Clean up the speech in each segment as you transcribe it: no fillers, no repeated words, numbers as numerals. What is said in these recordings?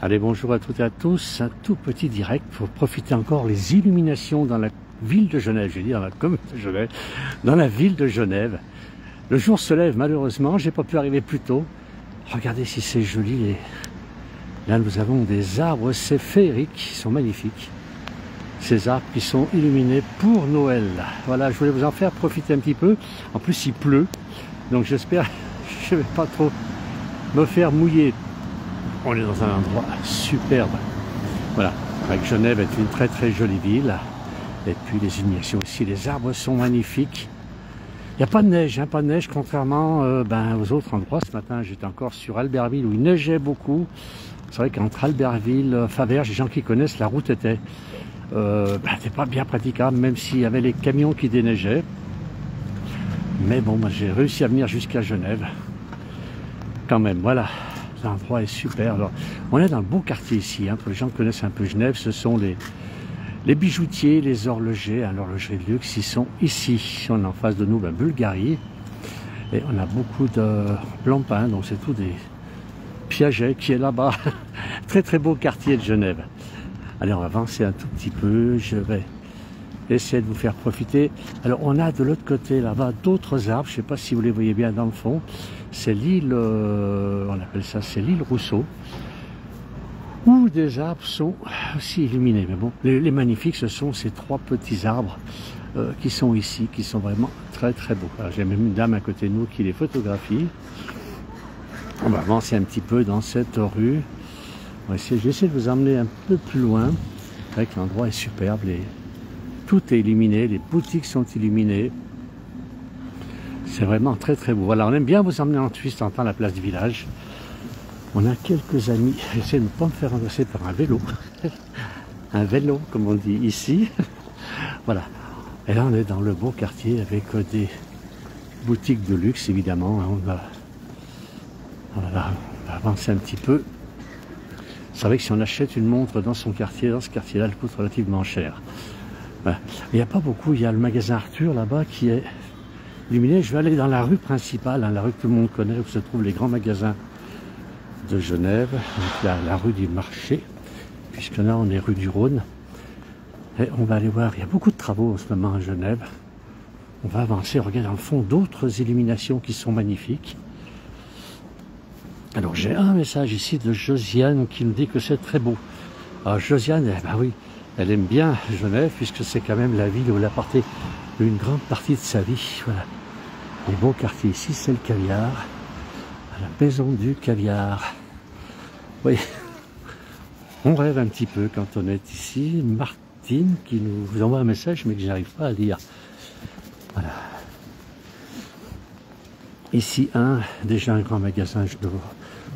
Allez, bonjour à toutes et à tous, un tout petit direct pour profiter encore les illuminations dans la ville de Genève, j'ai dit dans la commune de Genève, dans la ville de Genève. Le jour se lève malheureusement, j'ai pas pu arriver plus tôt. Regardez si c'est joli, là nous avons des arbres, c'est féerique, qui sont magnifiques. Ces arbres qui sont illuminés pour Noël. Voilà, je voulais vous en faire profiter un petit peu. En plus il pleut, donc j'espère que je ne vais pas trop me faire mouiller. On est dans un endroit superbe. Voilà, avec Genève est une très très jolie ville. Et puis les illuminations aussi, les arbres sont magnifiques. Il n'y a pas de neige, pas de neige contrairement aux autres endroits. Ce matin j'étais encore sur Albertville où il neigeait beaucoup. C'est vrai qu'entre Albertville, Faverges, les gens qui connaissent, la route était pas bien praticable, même s'il y avait les camions qui déneigeaient. Mais bon, j'ai réussi à venir jusqu'à Genève. Quand même, voilà. L'endroit est super. Alors, on est dans le beau quartier ici, pour les gens qui connaissent un peu Genève, ce sont les bijoutiers, les horlogers, l'horlogerie de luxe, ils sont ici. On a en face de nous Bulgarie, et on a beaucoup de Blancpain, donc c'est tout des Piaget qui est là-bas. Très très beau quartier de Genève. Allez, on va avancer un tout petit peu, je vais essayer de vous faire profiter. Alors, on a de l'autre côté là-bas d'autres arbres, je ne sais pas si vous les voyez bien dans le fond. C'est l'île, on appelle ça, c'est l'île Rousseau, où des arbres sont aussi illuminés. Mais bon, les magnifiques, ce sont ces trois petits arbres qui sont ici, qui sont vraiment très très beaux. J'ai même une dame à côté de nous qui les photographie. On va avancer un petit peu dans cette rue. Je vais essayer de vous emmener un peu plus loin. C'est vrai que l'endroit est superbe, tout est illuminé, les boutiques sont illuminées. C'est vraiment très très beau. Voilà, on aime bien vous emmener en Suisse en temps la place du village. On a quelques amis. J'essaie de ne pas me faire renverser par un vélo. Un vélo, comme on dit ici. Voilà. Et là, on est dans le beau quartier avec des boutiques de luxe, évidemment. On va avancer un petit peu. C'est vrai que si on achète une montre dans son quartier, dans ce quartier-là, elle coûte relativement cher. Voilà. Il n'y a pas beaucoup. Il y a le magasin Arthur là-bas qui est illuminé. Je vais aller dans la rue principale, la rue que tout le monde connaît, où se trouvent les grands magasins de Genève. Donc la rue du marché, puisque là on est rue du Rhône. Et on va aller voir, il y a beaucoup de travaux en ce moment à Genève. On va avancer, regarde dans le fond d'autres illuminations qui sont magnifiques. Alors j'ai un message ici de Josiane qui nous dit que c'est très beau. Alors Josiane, oui, elle aime bien Genève, puisque c'est quand même la ville où elle a passé une grande partie de sa vie. Voilà. Les beaux quartiers ici, c'est le caviar. La maison du caviar. Oui, on rêve un petit peu quand on est ici. Martine qui nous envoie un message, mais que j'arrive pas à lire. Voilà. Ici, déjà un grand magasin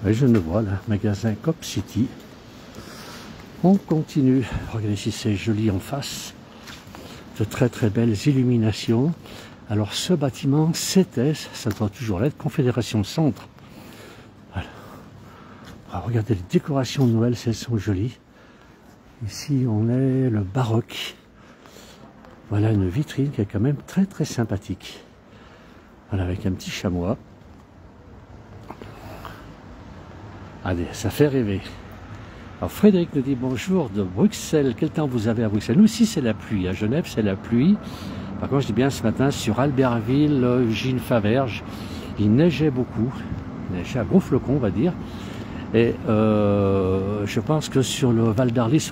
Genevois, là, magasin Cop City. On continue. Regardez si c'est joli en face. De très très belles illuminations. Alors ce bâtiment, c'était, ça doit toujours l'être, Confédération Centre. Voilà. Alors, regardez les décorations de Noël, elles sont jolies. Ici on est le baroque. Voilà une vitrine qui est quand même très très sympathique. Voilà, avec un petit chamois. Allez, ça fait rêver. Alors Frédéric nous dit bonjour de Bruxelles. Quel temps vous avez à Bruxelles? Nous aussi c'est la pluie. À Genève c'est la pluie. Par contre je dis bien ce matin sur Albertville, Gilles, Faverges, il neigeait beaucoup. Il neigeait à gros flocons on va dire. Et je pense que sur le Val d'Arly,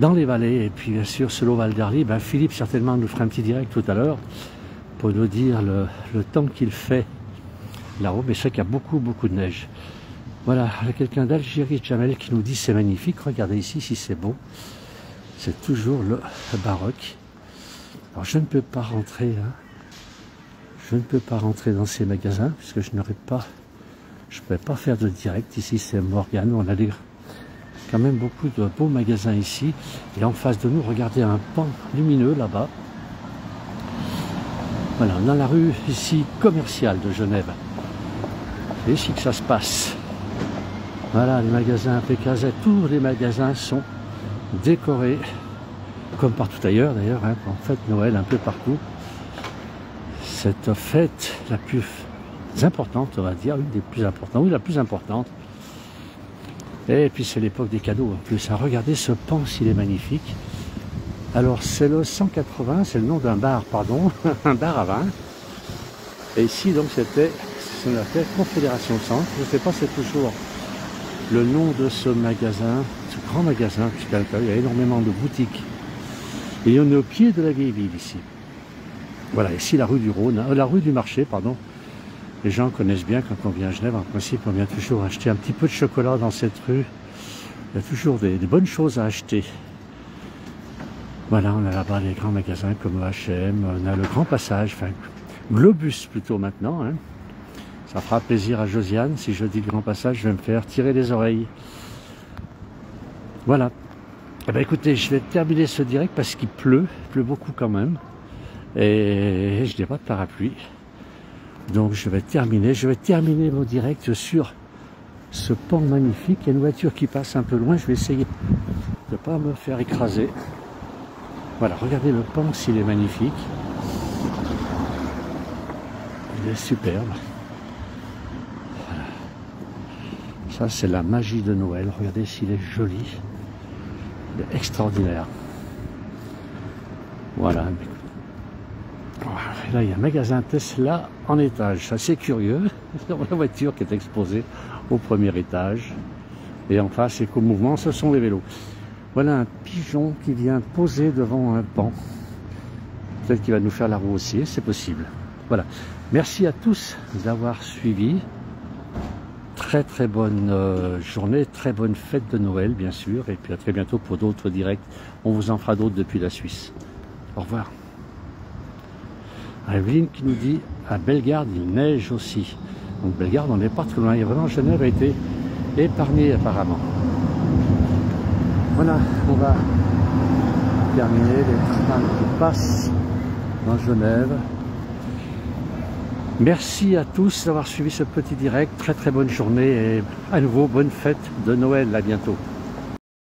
dans les vallées, et puis bien sûr sur le Val d'Arly, Philippe certainement nous fera un petit direct tout à l'heure pour nous dire le temps qu'il fait là-haut. Mais c'est vrai qu'il y a beaucoup beaucoup de neige. Voilà, il y a quelqu'un d'Algérie, Jamel, qui nous dit c'est magnifique. Regardez ici si c'est beau. C'est toujours le baroque. Alors je ne peux pas rentrer, je ne peux pas rentrer dans ces magasins puisque je ne pourrais pas faire de direct. Ici c'est Morgane, on a quand même beaucoup de beaux magasins ici. Et en face de nous, regardez un pan lumineux là-bas. Voilà, dans la rue ici commerciale de Genève. C'est ici que ça se passe. Voilà, les magasins Pécazet, tous les magasins sont décorés, comme partout ailleurs d'ailleurs, en fête Noël un peu partout. Cette fête la plus importante, on va dire, une des plus importantes, oui la plus importante, Et puis c'est l'époque des cadeaux en plus. Hein. Regardez ce Panse, il est magnifique. Alors c'est le 180, c'est le nom d'un bar, pardon, un bar à vin. Et ici donc c'était ce qu'on appelle Confédération Centre. Je ne sais pas si c'est toujours le nom de ce magasin, ce grand magasin, puisqu'à l'intérieur il y a énormément de boutiques. Et on est au pied de la vieille ville ici. Voilà, ici la rue du Rhône, la rue du Marché, pardon. Les gens connaissent bien quand on vient à Genève, en principe on vient toujours acheter un petit peu de chocolat dans cette rue. Il y a toujours des bonnes choses à acheter. Voilà, on a là-bas les grands magasins comme H&M, on a le Grand Passage, enfin Globus plutôt maintenant. Hein. Ça fera plaisir à Josiane, si je dis le Grand Passage, je vais me faire tirer les oreilles. Voilà. Eh bien écoutez, je vais terminer ce direct parce qu'il pleut beaucoup quand même. Et je n'ai pas de parapluie. Donc je vais terminer mon direct sur ce pont magnifique. Il y a une voiture qui passe un peu loin, je vais essayer de ne pas me faire écraser. Voilà, regardez le pont, s'il est magnifique. Il est superbe. Voilà. Ça, c'est la magie de Noël. Regardez s'il est joli. Il est extraordinaire. Voilà. Et là, il y a un magasin Tesla en étage. C'est assez curieux. La voiture qui est exposée au premier étage. Et en face, c'est qu'au mouvement, ce sont les vélos. Voilà un pigeon qui vient poser devant un banc. Peut-être qu'il va nous faire la roue aussi, c'est possible. Voilà. Merci à tous d'avoir suivi. Très très bonne journée, très bonne fête de Noël bien sûr. Et puis à très bientôt pour d'autres directs. On vous en fera d'autres depuis la Suisse. Au revoir. Evelyne qui nous dit à Bellegarde il neige aussi. Donc Bellegarde on n'est pas très loin. Et vraiment Genève a été épargnée apparemment. Voilà, on va terminer les trams qui passent dans Genève. Merci à tous d'avoir suivi ce petit direct. Très très bonne journée et à nouveau bonne fête de Noël. À bientôt.